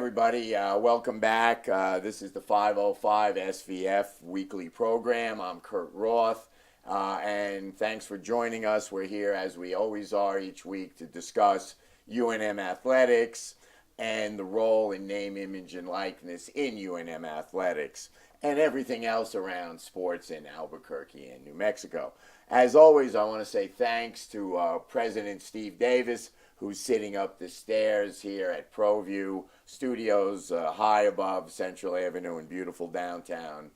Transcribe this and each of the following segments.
everybody. Welcome back. This is the 505 SVF weekly program. I'm Kurt Roth, and thanks for joining us. We're here, as we always are each week, to discuss UNM athletics and the role in name, image, and likeness in UNM athletics and everything else around sports in Albuquerque and New Mexico. As always, I want to say thanks to President Steve Davis, who's sitting up the stairs here at ProView Studios, high above Central Avenue in beautiful downtown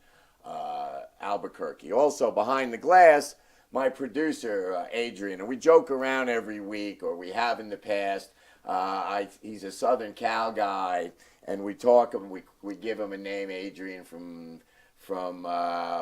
Albuquerque. Also, behind the glass, my producer, Adrian. And we joke around every week, or we have in the past. He's a Southern Cal guy, and we talk him. We give him a name, Adrian from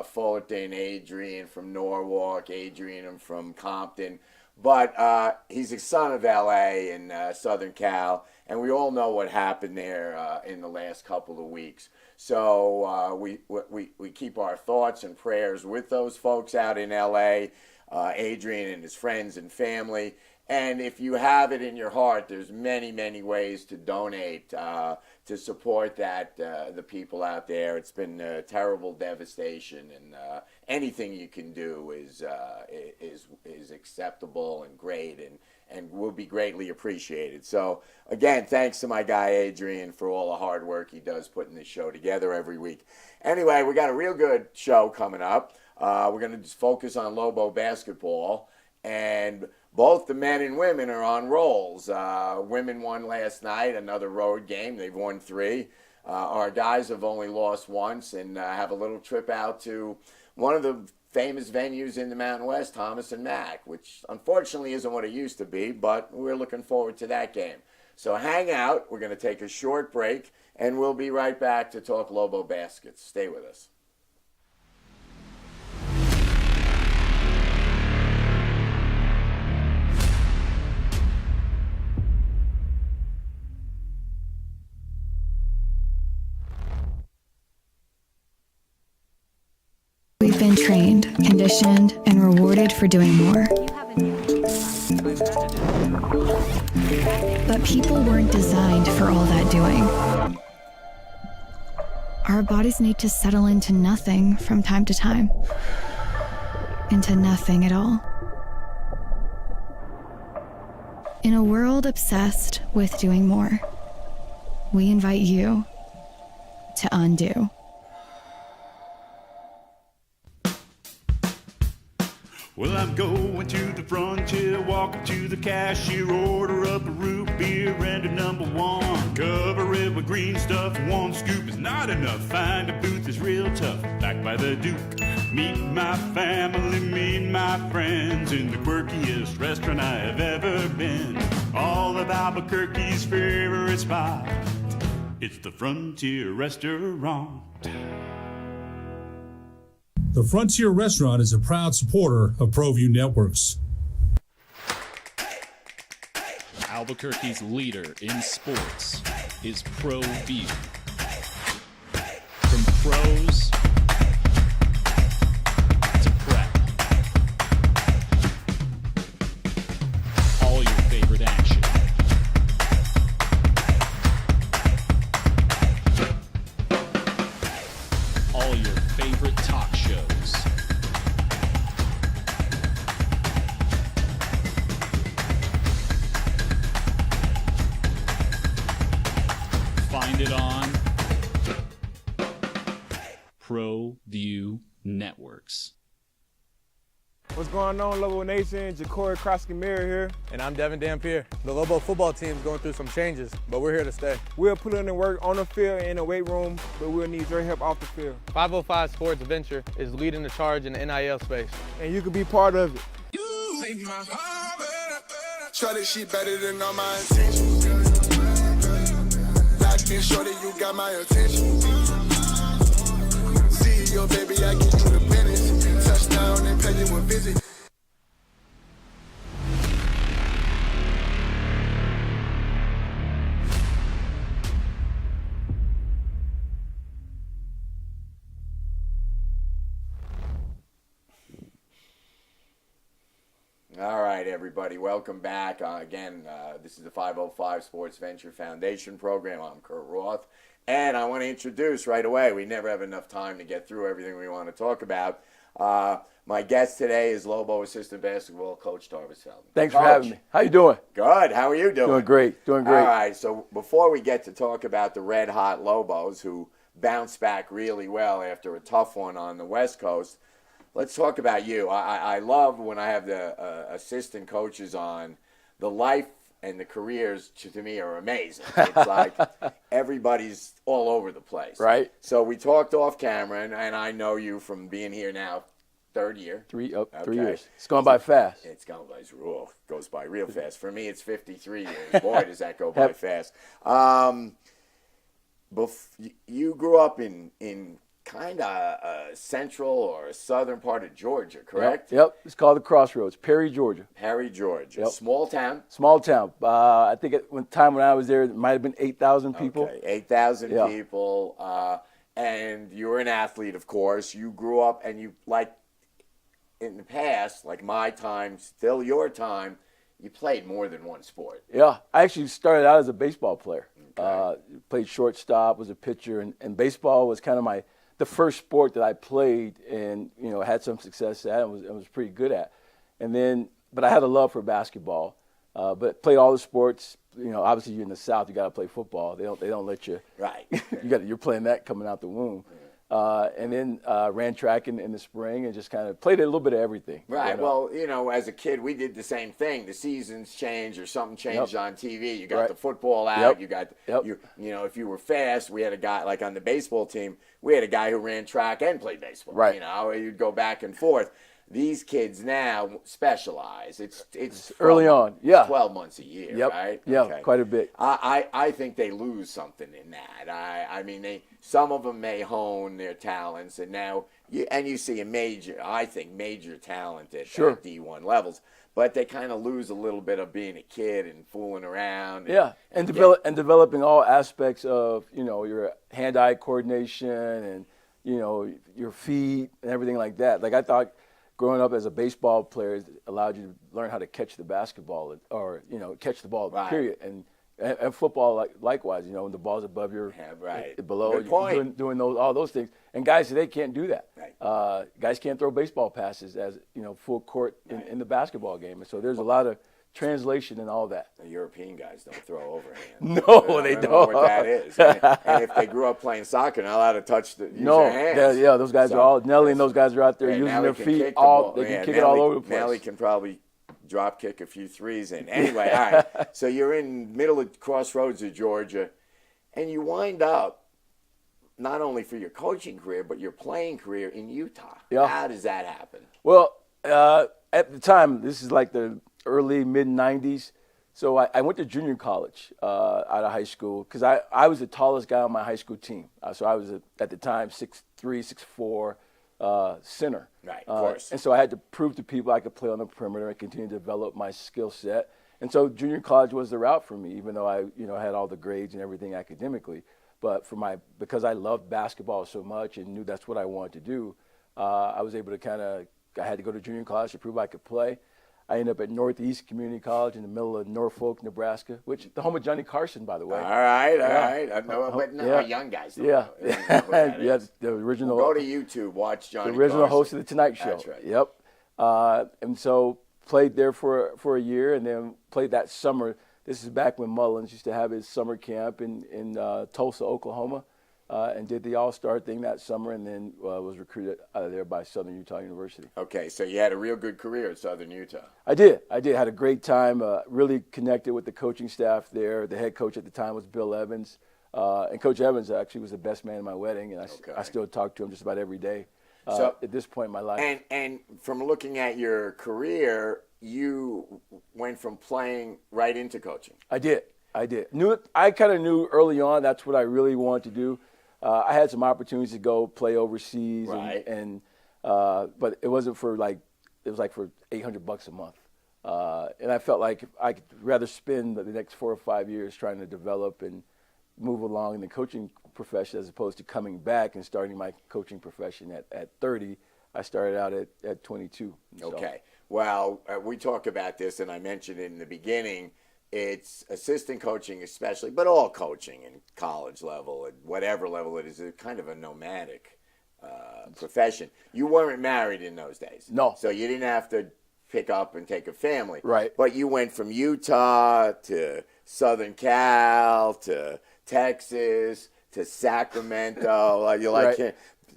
Fullerton, Adrian from Norwalk, Adrian from Compton. But he's a son of L.A. and Southern Cal, and we all know what happened there in the last couple of weeks. So we keep our thoughts and prayers with those folks out in L.A., Adrian and his friends and family. And if you have it in your heart, there's many, many ways to donate to support the people out there. It's been a terrible devastation, and anything you can do is acceptable and great, and will be greatly appreciated. So again, thanks to my guy Adrian for all the hard work he does putting this show together every week. Anyway, we got a real good show coming up. We're going to just focus on Lobo basketball, and both the men and women are on rolls. Women won last night, another road game. They've won 3. Our guys have only lost once, and have a little trip out to one of the famous venues in the Mountain West, Thomas and Mack, which unfortunately isn't what it used to be, but we're looking forward to that game. So hang out. We're going to take a short break, and we'll be right back to talk Lobo baskets. Stay with us. We've been trained, conditioned, and rewarded for doing more. But people weren't designed for all that doing. Our bodies need to settle into nothing from time to time. Into nothing at all. In a world obsessed with doing more, we invite you to undo. Well, I'm going to the frontier, walking to the cashier, order up a root beer and a number 1. Cover it with green stuff, 1 scoop is not enough. Find a booth is real tough, back by the Duke. Meet my family, meet my friends in the quirkiest restaurant I have ever been. All of Albuquerque's favorite spot, it's the Frontier Restaurant. The Frontier Restaurant is a proud supporter of ProView Networks. Albuquerque's leader in sports is ProView. From pros to prep, all your favorite action. All your favorite talk shows. Find it on ProView Networks. What's going on, Lobo Nation? Ja'Cory Krosky-Miller here. And I'm Devin Dampier. The Lobo football team is going through some changes, but we're here to stay. We'll put in the work on the field and in the weight room, but we'll need your help off the field. 505 Sports Venture is leading the charge in the NIL space. And you can be part of it. You make my heart better. Shorty, she better than all my intentions. Locked in, shorty, you got my attention. See your baby, I get you the business. Touchdown and pay you a visit. everybody. Welcome back. Again, this is the 505 Sports Venture Foundation program. I'm Kurt Roth. And I want to introduce right away, we never have enough time to get through everything we want to talk about. My guest today is Lobo assistant basketball coach Tarvis Feldman. Thanks for having me. How you doing? Good. How are you doing? Doing great. Doing great. All right. So before we get to talk about the red hot Lobos who bounced back really well after a tough one on the West Coast, let's talk about you. I love when I have the assistant coaches on. The life and the careers, to me, are amazing. It's like everybody's all over the place. Right. So we talked off camera, and I know you from being here now, third year. 3 Okay. years. It's gone by fast. It's going by, goes by real fast. For me, it's 53 years. Boy, does that go by fast. You grew up in kind of central or southern part of Georgia, correct? Yep. It's called the Crossroads, Perry, Georgia. Perry, Georgia. Yep. Small town? Small town. I think at one time when I was there, it might have been 8,000 people. Okay, 8,000 people. And you were an athlete, of course. You grew up and you, like in the past, like my time, still your time, you played more than one sport. Yeah. I actually started out as a baseball player. Okay. Played shortstop, was a pitcher, and baseball was kind of the first sport that I played and, had some success at and was pretty good at. And then, but I had a love for basketball, but played all the sports. Obviously you're in the South, you got to play football. They don't let you. Right. You're playing that coming out the womb. And then ran track in the spring and just kind of played a little bit of everything. Right. Well, as a kid, we did the same thing. The seasons changed or something changed on TV. You got the football out. You got, if you were fast, we had a guy, like on the baseball team, we had a guy who ran track and played baseball. Right. You'd go back and forth. These kids now specialize. It's early on, 12 months a year, right? Yeah, okay. Quite a bit. I think they lose something in that. I mean, some of them may hone their talents, and now you see major talent at D1 levels, but they kind of lose a little bit of being a kid and fooling around. And developing all aspects of your hand-eye coordination and your feet and everything like that. Like I thought, growing up as a baseball player allowed you to learn how to catch the basketball or catch the ball, period. And football, likewise, when the ball's above your below, you're doing all those things. And guys today can't do that. Right. Guys can't throw baseball passes as full court in the basketball game. And so there's a lot of translation and all that. The European guys don't throw overhand. No, they don't. I don't know what that is. And if they grew up playing soccer, they're not allowed to touch their hands. Those guys are all Nelly and those guys are out there using their feet. They can kick it all over the place. Nelly can probably drop kick a few threes in. Anyway, all right. So you're in middle of Crossroads of Georgia, and you wind up not only for your coaching career but your playing career in Utah. Yeah. How does that happen? Well, at the time, this is like the early mid-'90s. So I went to junior college out of high school because I was the tallest guy on my high school team. So I was, at the time, 6'3", 6'4", center. Right, of course. And so I had to prove to people I could play on the perimeter and continue to develop my skill set. And so junior college was the route for me, even though I had all the grades and everything academically. But because I loved basketball so much and knew that's what I wanted to do, I was able to I had to go to junior college to prove I could play. I ended up at Northeast Community College in the middle of Norfolk, Nebraska, which the home of Johnny Carson, by the way. All right. I know, but our young guys don't know. The original. Go to YouTube, watch Johnny Carson. The original host of the Tonight Show. That's right. Yep. And so played there for a year, and then played that summer. This is back when Mullins used to have his summer camp in Tulsa, Oklahoma. And did the All-Star thing that summer, and then was recruited out of there by Southern Utah University. Okay, so you had a real good career at Southern Utah. I did. Had a great time, really connected with the coaching staff there. The head coach at the time was Bill Evans. And Coach Evans actually was the best man at my wedding, and I still talk to him just about every day at this point in my life. And from looking at your career, you went from playing right into coaching. I did. I kind of knew early on that's what I really wanted to do. I had some opportunities to go play overseas, right. But it wasn't for it was like for $800 a month. And I felt like I could rather spend the next 4 or 5 years trying to develop and move along in the coaching profession as opposed to coming back and starting my coaching profession at 30. I started out at 22. Okay. Well, we talk about this, and I mentioned it in the beginning. It's assistant coaching especially, but all coaching in college level, at whatever level it is kind of a nomadic profession. You weren't married in those days. No. So you didn't have to pick up and take a family. Right. But you went from Utah to Southern Cal to Texas to Sacramento. You're like Right.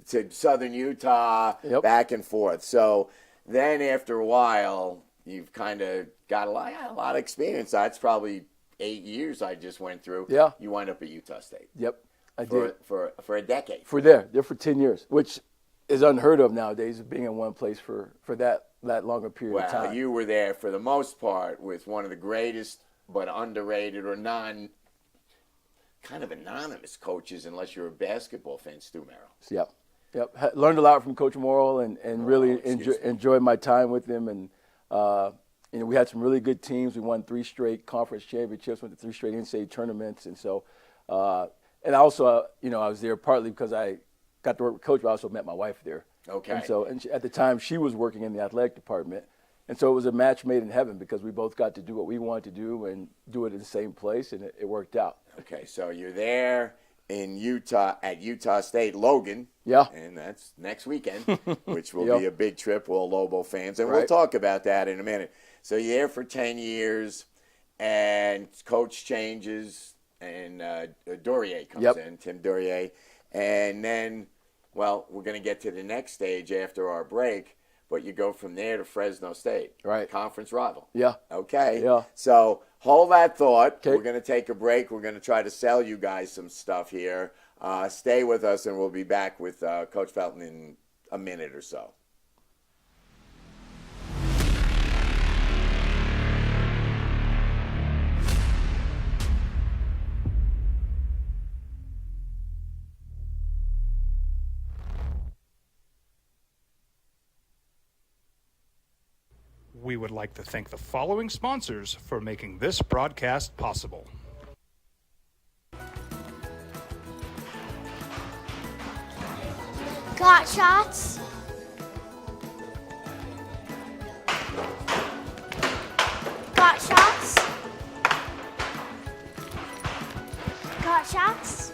to Southern Utah, Yep. back and forth. So then after a while, you've kind of got a lot of experience. That's probably 8 years I just went through. Yeah. You wind up at Utah State. Yep, I did. For a decade. For there for 10 years, which is unheard of nowadays, of being in one place for that longer period of Well, time. you were there for the most part with one of the greatest but underrated or kind of anonymous coaches, unless you're a basketball fan, Stu Merrill. Yep. Learned a lot from Coach Morrill and really enjoyed my time with him. And, we had some really good teams. We won 3 straight conference championships, went to 3 straight NCAA tournaments. And so, and also, I was there partly because I got to work with Coach, but I also met my wife there. Okay. And so, at the time, she was working in the athletic department. And so it was a match made in heaven because we both got to do what we wanted to do and do it in the same place, and it worked out. Okay, so you're there in Utah at Utah State, Logan. Yeah. And that's next weekend, which will be a big trip, all Lobo fans. And we'll Right. talk about that in a minute. So you're there for 10 years, and coach changes, and Dorier comes Yep. in, Tim Dorier. And then, well, we're going to get to the next stage after our break, but you go from there to Fresno State. Right. Conference rival. Yeah. Okay. Yeah. So hold that thought. Okay. We're going to take a break. We're going to try to sell you guys some stuff here. Stay with us, and we'll be back with Coach Felton in a minute or so. We would like to thank the following sponsors for making this broadcast possible. Got shots? Got shots? Got shots?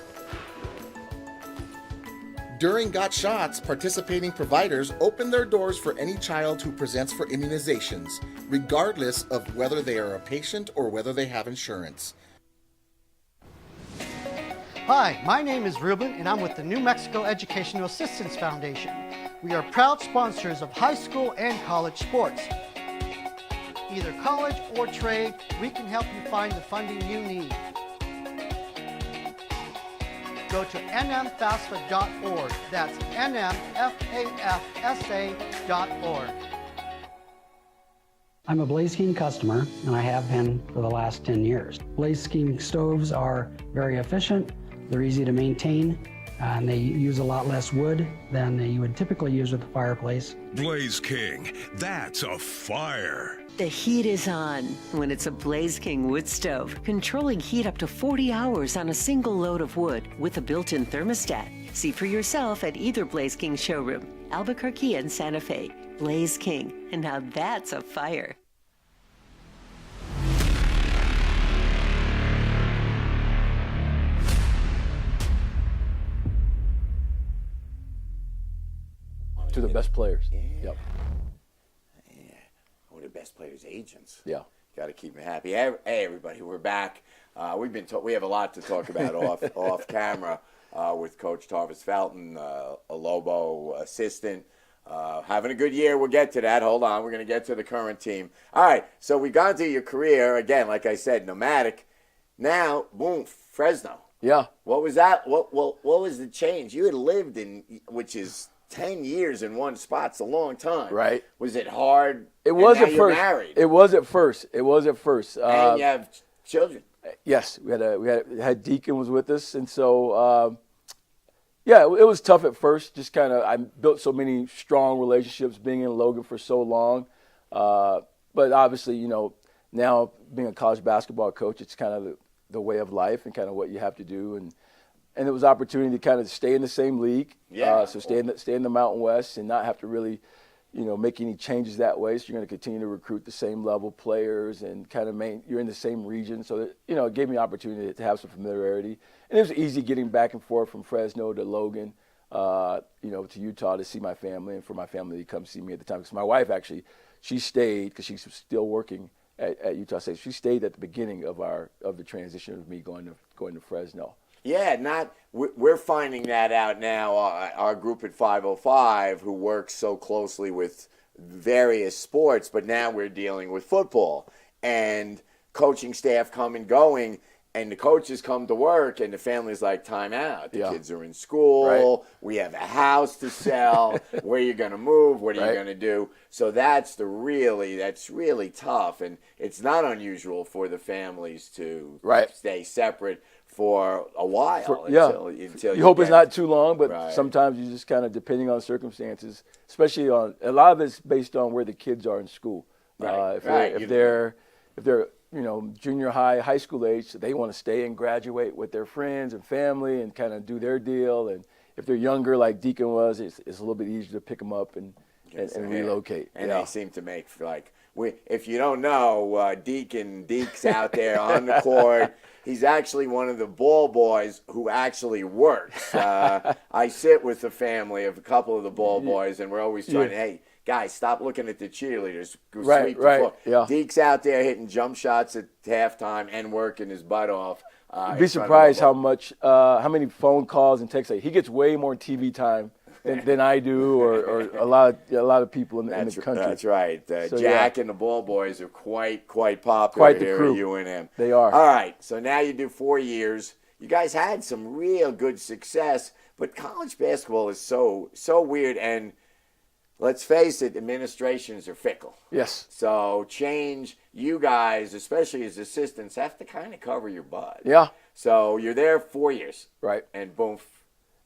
During Got Shots, participating providers open their doors for any child who presents for immunizations, regardless of whether they are a patient or whether they have insurance. Hi, my name is Ruben, and I'm with the New Mexico Educational Assistance Foundation. We are proud sponsors of high school and college sports. Either college or trade, we can help you find the funding you need. Go to nmfafsa.org. That's nmfafsa.org. I'm a Blaze King customer, and I have been for the last 10 years. Blaze King stoves are very efficient, they're easy to maintain, and they use a lot less wood than you would typically use with a fireplace. Blaze King, that's a fire. The heat is on when it's a Blaze King wood stove, controlling heat up to 40 hours on a single load of wood with a built-in thermostat. See for yourself at either Blaze King showroom, Albuquerque and Santa Fe. Blaze King, and now that's a fire. To the best players. Yeah. Yep. Yeah. One of the best players' agents. Yeah. Got to keep them happy. Hey, everybody, we're back. We have a lot to talk about off camera with Coach Tarvis Felton, a Lobo assistant. Having a good year. We'll get to that. Hold on. We're going to get to the current team. All right. So we've gone through your career. Again, like I said, nomadic. Now, boom, Fresno. Yeah. What was that? What was the change? You had lived in, which is 10 years in one spot. It's a long time. Right. Was it hard? It was And now at you're first. married. It was at first. And you have children. Yes, we had Deacon was with us, and so yeah, it was tough at first. Just kind of, I built so many strong relationships being in Logan for so long, but obviously, now being a college basketball coach, it's kind of the way of life and kind of what you have to do, and it was opportunity to kind of stay in the same league. Yeah. So stay in the Mountain West and not have to really, make any changes that way. So you're going to continue to recruit the same level players and kind of you're in the same region. So that, it gave me an opportunity to have some familiarity. And it was easy getting back and forth from Fresno to Logan, to Utah to see my family and for my family to come see me at the time. Because my wife actually, she stayed because she's still working at Utah State. She stayed at the beginning of the transition of me going to Fresno. Yeah, we're finding that out now. Our group at 505, who works so closely with various sports, but now we're dealing with football and coaching staff come and going, and the coaches come to work, and the family's like, time out. The kids are in school. Right. We have a house to sell. Where are you going to move? What are you going to do? So that's really tough, and it's not unusual for the families to stay separate for a while until you hope it's not too long, but sometimes you just kind of, depending on circumstances, especially on a lot of it's based on where the kids are in school. If they're junior high school age, they want to stay and graduate with their friends and family and kind of do their deal. And if they're younger, like Deacon was, it's a little bit easier to pick them up and relocate. And they seem to make if you don't know, Deke's out there on the court. He's actually one of the ball boys who actually works. I sit with the family of a couple of the ball boys, and we're always trying to, hey, guys, stop looking at the cheerleaders. Go sweep the floor. Yeah. Deke's out there hitting jump shots at halftime and working his butt off. You'd be surprised how many phone calls and texts. He gets way more TV time than I do, or a lot of people in the country. That's right. Jack and the ball boys are quite popular quite the here crew. at UNM. They are. All right, so now you do 4 years. You guys had some real good success, but college basketball is so weird, and let's face it, administrations are fickle. Yes. So you guys, especially as assistants, have to kind of cover your butt. Yeah. So you're there 4 years. Right. And boom,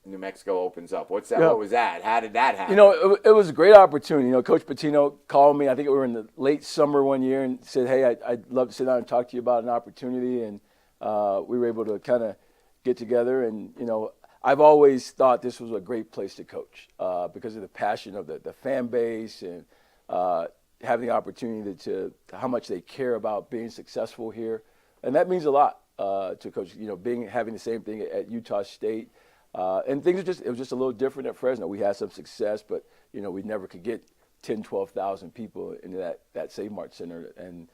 New Mexico opens up. What's that? Yeah. What was that? How did that happen? It was a great opportunity. Coach Patino called me. I think we were in the late summer one year and said, hey, I'd love to sit down and talk to you about an opportunity. And we were able to kind of get together. And, I've always thought this was a great place to coach because of the passion of the fan base and having the opportunity to how much they care about being successful here. And that means a lot to coach, having the same thing at Utah State. And it was just a little different at Fresno. We had some success, but, we never could get 10, 12,000 people into that Save Mart Center. And,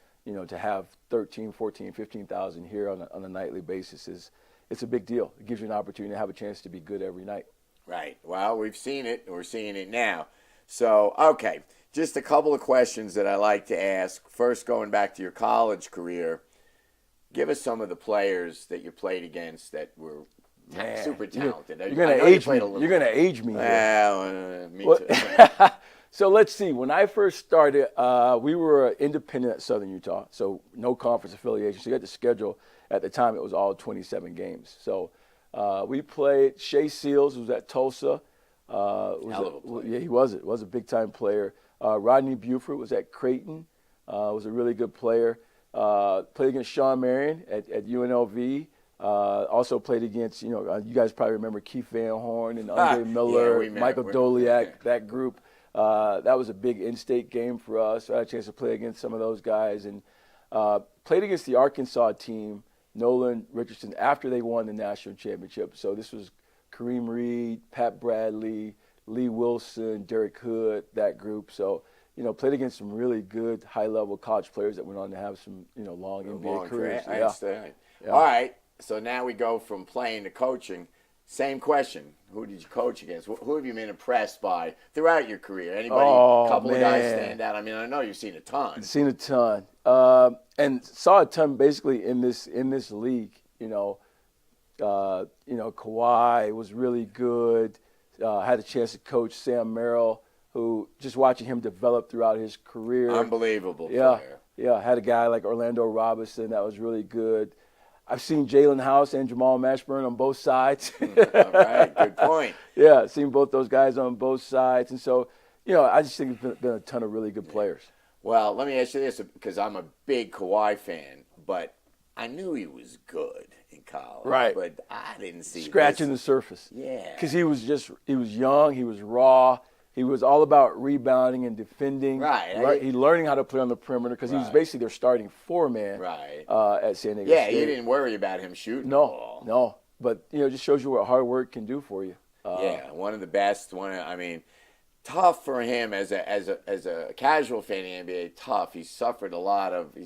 to have 13, 14, 15,000 here on a nightly basis it's a big deal. It gives you an opportunity to have a chance to be good every night. Right. Well, we've seen it. We're seeing it now. So, okay, just a couple of questions that I like to ask. First, going back to your college career, give us some of the players that you played against that were super talented. You're going to age me. You're going to age me. Well, me too. So let's see. When I first started, we were independent at Southern Utah, so no conference affiliation. So you had to schedule. At the time, it was all 27 games. So we played Shea Seals, who was at Tulsa. He was a big-time player. Rodney Buford was at Creighton. Was a really good player. Played against Sean Marion at UNLV. Also played against, you guys probably remember Keith Van Horn and Andre Miller, Michael Doliak, that group. That was a big in-state game for us. So I had a chance to play against some of those guys. And played against the Arkansas team, Nolan Richardson, after they won the national championship. So this was Kareem Reed, Pat Bradley, Lee Wilson, Derek Hood, that group. So, played against some really good high-level college players that went on to have some, long NBA careers. I understand. Yeah. All right. So now we go from playing to coaching. Same question. Who did you coach against? Who have you been impressed by throughout your career? Anybody, a couple of guys stand out? I mean, I know you've seen a ton. Seen a ton. And saw a ton basically in this league. Kawhi was really good. Had a chance to coach Sam Merrill, who just watching him develop throughout his career. Unbelievable player. Yeah. Had a guy like Orlando Robinson that was really good. I've seen Jalen House and Jamal Mashburn on both sides. All right, good point. Yeah, seen both those guys on both sides. And so, I just think it's been a ton of really good players. Well, let me ask you this, because I'm a big Kawhi fan, but I knew he was good in college. Right. But I didn't see Scratching the surface. Yeah. Because he was young, he was raw, He was all about rebounding and defending. Right. He learning how to play on the perimeter because he was basically their starting four-man at San Diego State. Yeah, you didn't worry about him shooting. No. But, it just shows you what hard work can do for you. One of the best. Tough for him as a casual fan in the NBA. Tough. He suffered a lot of.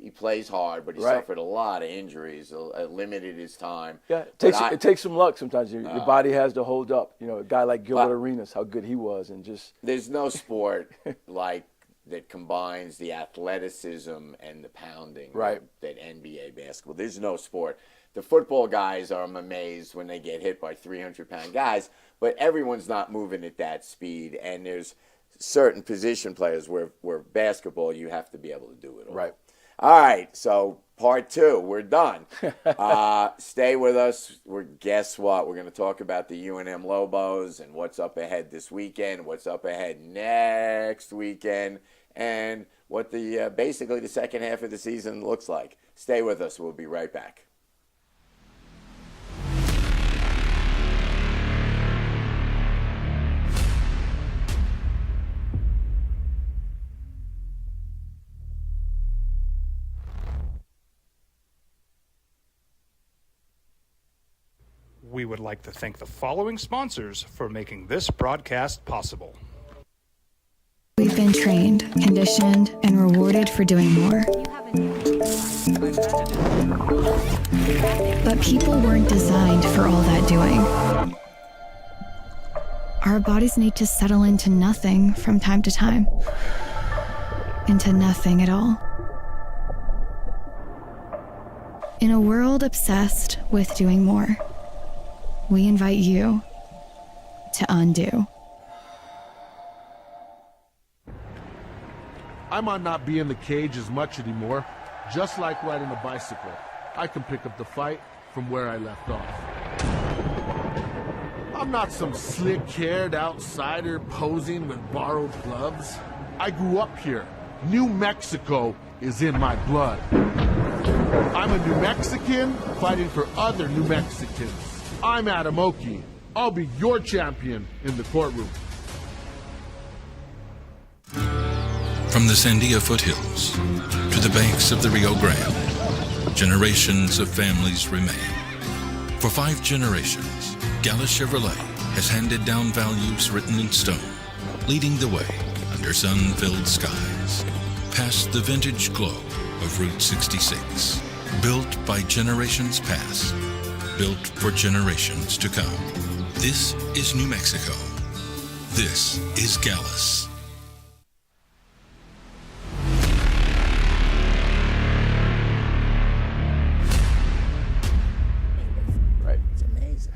He plays hard, but he suffered a lot of injuries. It limited his time. Yeah, it takes some luck sometimes. Your body has to hold up. A guy like Gilbert Arenas, how good he was, and just there's no sport like that combines the athleticism and the pounding. That NBA basketball. There's no sport. The football guys are amazed when they get hit by 300-pound guys, but everyone's not moving at that speed. And there's certain position players where basketball, you have to be able to do it all. All right, so part 2, we're done. Stay with us. Guess what? We're going to talk about the UNM Lobos and what's up ahead this weekend, what's up ahead next weekend, and what basically the second half of the season looks like. Stay with us. We'll be right back. We would like to thank the following sponsors for making this broadcast possible. We've been trained, conditioned, and rewarded for doing more. But people weren't designed for all that doing. Our bodies need to settle into nothing from time to time. Into nothing at all. In a world obsessed with doing more, we invite you to undo. I might not be in the cage as much anymore. Just like riding a bicycle, I can pick up the fight from where I left off. I'm not some slick-haired outsider posing with borrowed gloves. I grew up here. New Mexico is in my blood. I'm a New Mexican fighting for other New Mexicans. I'm Adam Oki. I'll be your champion in the courtroom. From the Sandia foothills to the banks of the Rio Grande, generations of families remain. For 5 generations, Gallus Chevrolet has handed down values written in stone, leading the way under sun-filled skies, past the vintage glow of Route 66, built by generations past, built for generations to come. This is New Mexico. This is Gallus. It's amazing.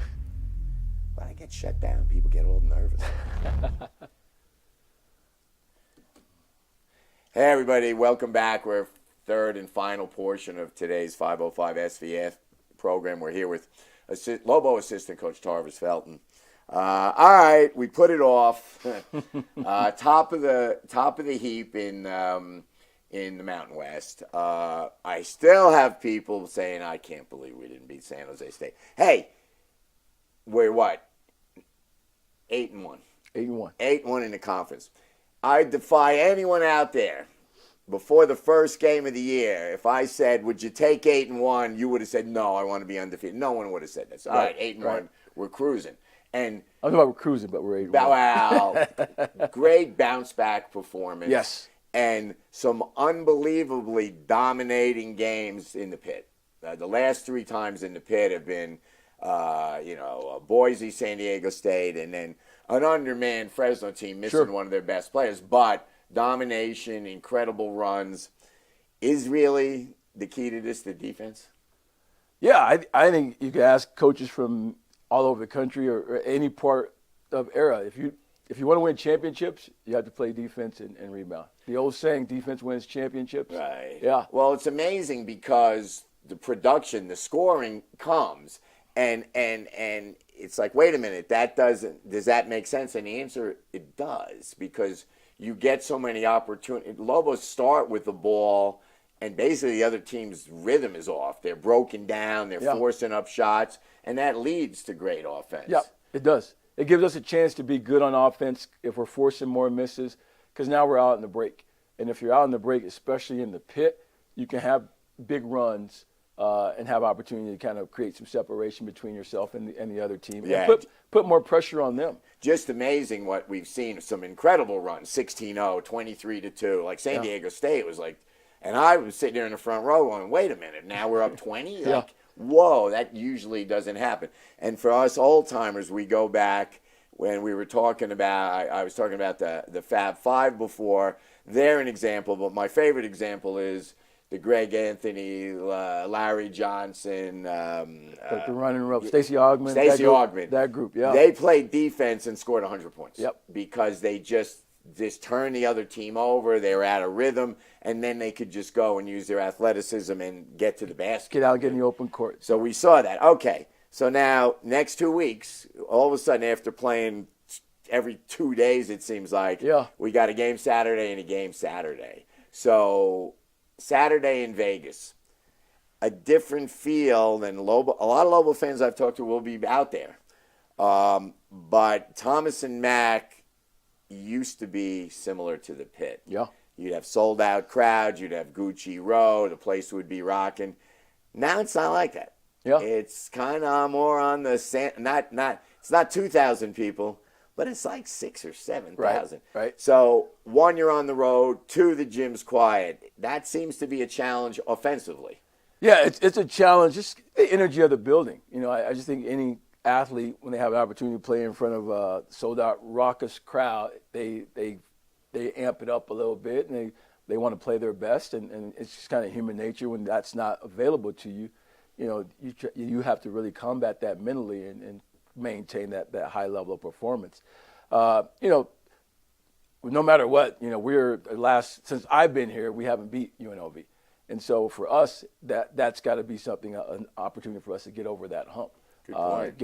When I get shut down, people get all nervous. Hey, everybody. Welcome back. We're third and final portion of today's 505 SVF program. We're here with Lobo assistant coach Tarvis Felton. All right, we put it off. Top of the heap in the Mountain West. I still have people saying I can't believe we didn't beat San Jose State. Hey, we're what? 8-1. 8-1. 8-1 in the conference. I defy anyone out there. Before the first game of the year, if I said, would you take 8-1, you would have said, no, I want to be undefeated. No one would have said that. So, all right, 8-1, we're cruising. And I don't know about we're cruising, but we're 8-1. Wow, great bounce-back performance. Yes. And some unbelievably dominating games in the pit. The last 3 times in the pit have been, Boise, San Diego State, and then an undermanned Fresno team missing one of their best players. But domination, incredible runs. Is really the key to this the defense? Yeah, I think you could ask coaches from all over the country or any part of era. If you want to win championships, you have to play defense and rebound. The old saying, defense wins championships. Right. Yeah. Well, it's amazing because the production, the scoring comes, and it's like, wait a minute, does that make sense? And the answer, it does, because you get so many opportunities. Lobos start with the ball, and basically the other team's rhythm is off. They're broken down. They're forcing up shots, and that leads to great offense. Yeah, it does. It gives us a chance to be good on offense if we're forcing more misses, because now we're out in the break. And if you're out in the break, especially in the pit, you can have big runs and have opportunity to kind of create some separation between yourself and the other team. Yeah. And put more pressure on them. Just amazing what we've seen. Some incredible runs, 16-0, 23-2. Like San Diego State was like, and I was sitting there in the front row going, wait a minute, now we're up 20? Yeah. Like, whoa, that usually doesn't happen. And for us old-timers, we go back when we were talking about, I was talking about the Fab Five before. They're an example, but my favorite example is the Greg Anthony, Larry Johnson, the running rope, Stacey Augmon. That group, yeah. They played defense and scored 100 points. Yep. Because they just turned the other team over. They were out of rhythm, and then they could just go and use their athleticism and get to the basket. Get out and get in the open court. So we saw that. Okay. So now, next 2 weeks, all of a sudden, after playing every 2 days, it seems like, we got a game Saturday and a game Saturday. So Saturday in Vegas, a different feel than Lobo. A lot of Lobo fans I've talked to will be out there. But Thomas and Mack used to be similar to the Pit. Yeah. You'd have sold-out crowds. You'd have Gucci Row. The place would be rocking. Now it's not like that. Yeah. It's kind of more on the it's not 2,000 people, but it's like 6,000 or 7,000. Right. So, one, you're on the road. Two, the gym's quiet. That seems to be a challenge offensively. Yeah, it's a challenge. Just the energy of the building. You know, I just think any athlete, when they have an opportunity to play in front of a sold-out, raucous crowd, they amp it up a little bit, and they want to play their best. And it's just kind of human nature when that's not available to you. You know, you have to really combat that mentally and maintain that high level of performance. You know, no matter what, you know, since I've been here, we haven't beat UNLV. And so for us, that's got to be something, an opportunity for us to get over that hump. Good point.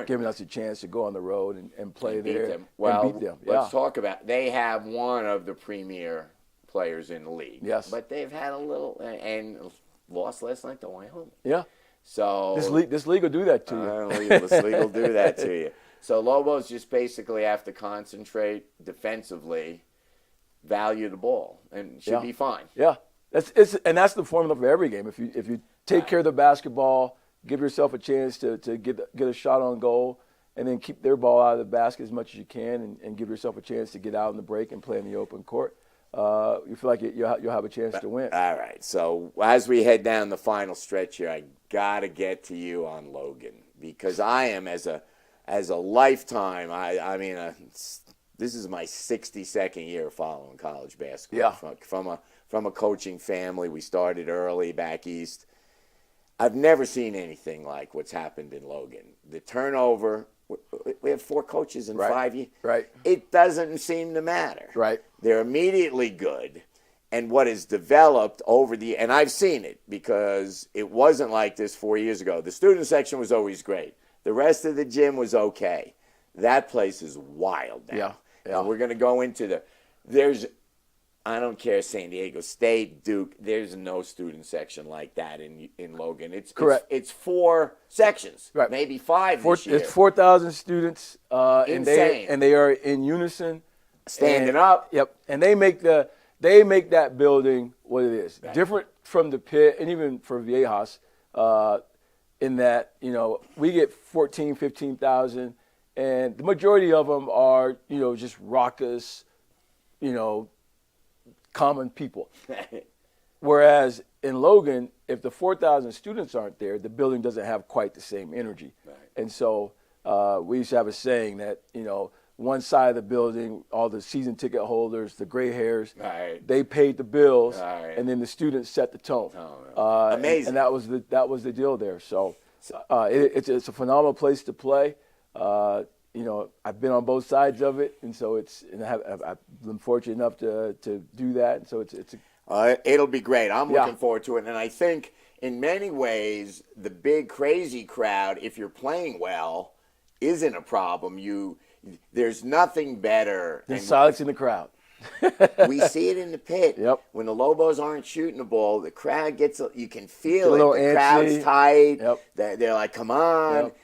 Giving us a chance to go on the road and play there them. Well, and beat them. Let's talk about, they have one of the premier players in the league. Yes. But they've had a little, and lost last night to Wyoming. Yeah. So this league will do that to you. This league will do that to you. So Lobos just basically have to concentrate defensively, value the ball, and should be fine. Yeah, that's the formula for every game. If you take care of the basketball, give yourself a chance to get a shot on goal, and then keep their ball out of the basket as much as you can, and give yourself a chance to get out in the break and play in the open court. You feel like you'll have a chance to win. All right. So as we head down the final stretch here, I gotta get to you on Logan, because I am as a lifetime. I mean, this is my 62nd year following college basketball. Yeah. From a coaching family, we started early back east. I've never seen anything like what's happened in Logan. The turnover. We have 4 coaches in 5 years. Right. It doesn't seem to matter. Right. They're immediately good. And what is developed and I've seen it because it wasn't like this 4 years ago. The student section was always great. The rest of the gym was okay. That place is wild now. Yeah. And we're going to go into I don't care, San Diego State, Duke, there's no student section like that in Logan. It's correct. It's 4 sections, right. Maybe 5 this year. It's 4,000 students, Insane. and they are in unison, standing up. Yep, and they make that building what it is, different from the Pit and even for Viejas, in that we get 14,000, 15,000, and the majority of them are just raucous, common people. Whereas in Logan, if the 4,000 students aren't there, the building doesn't have quite the same energy. Right. And so we used to have a saying that, one side of the building, all the season ticket holders, the gray hairs, they paid the bills, and then the students set the tone. Amazing. And that was the deal there. So it's a phenomenal place to play. I've been on both sides of it, and so I've been fortunate enough to do that. And so it'll be great. I'm looking forward to it, and I think in many ways the big crazy crowd, if you're playing well, isn't a problem. There's nothing better than silence in the crowd. We see it in the Pit. Yep. When the Lobos aren't shooting the ball, the crowd you can feel it. A little the antsy. crowd's tight. Yep. They're like, come on. Yep.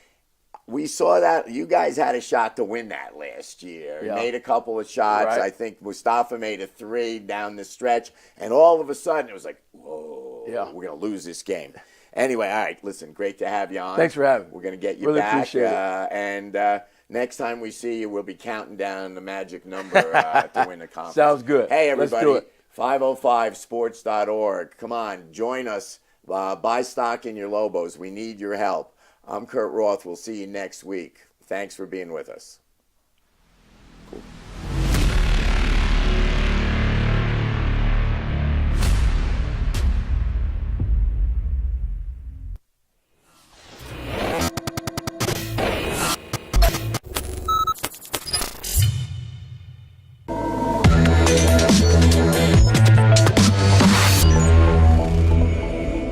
we saw that you guys had a shot to win that last year. Yeah. Made a couple of shots. Right. I think Mustafa made a 3 down the stretch, and all of a sudden it was like, whoa, we're going to lose this game. Anyway, all right, listen, great to have you on. Thanks for having me. We're going to get you Really back. appreciate it. And next time we see you, we'll be counting down the magic number to win the conference. Sounds good. Hey, Let's everybody, do it. 505sports.org. Come on, join us. Buy stock in your Lobos. We need your help. I'm Kurt Roth. We'll see you next week. Thanks for being with us.